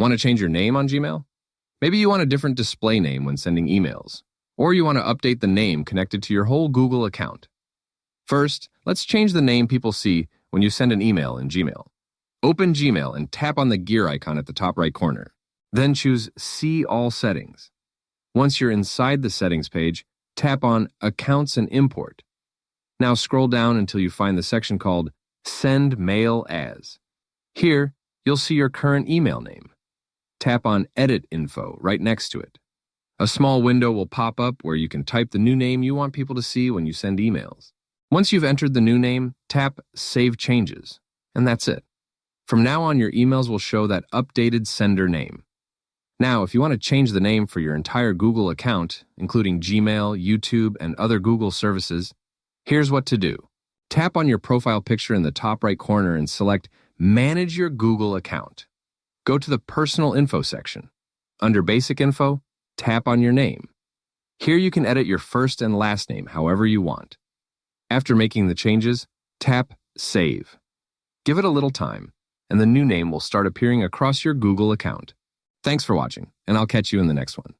Want to change your name on Gmail? Maybe you want a different display name when sending emails, or you want to update the name connected to your whole Google account. First, let's change the name people see when you send an email in Gmail. Open Gmail and tap on the gear icon at the top right corner. Then choose See All Settings. Once you're inside the settings page, tap on Accounts and Import. Now scroll down until you find the section called Send Mail As. Here, you'll see your current email name. Tap on Edit Info right next to it. A small window will pop up where you can type the new name you want people to see when you send emails. Once you've entered the new name, tap Save Changes, and that's it. From now on, your emails will show that updated sender name. Now, if you want to change the name for your entire Google account, including Gmail, YouTube, and other Google services, here's what to do. Tap on your profile picture in the top right corner and select Manage Your Google Account. Go to the Personal Info section. Under Basic Info, tap on your name. Here you can edit your first and last name however you want. After making the changes, tap Save. Give it a little time, and the new name will start appearing across your Google account. Thanks for watching, and I'll catch you in the next one.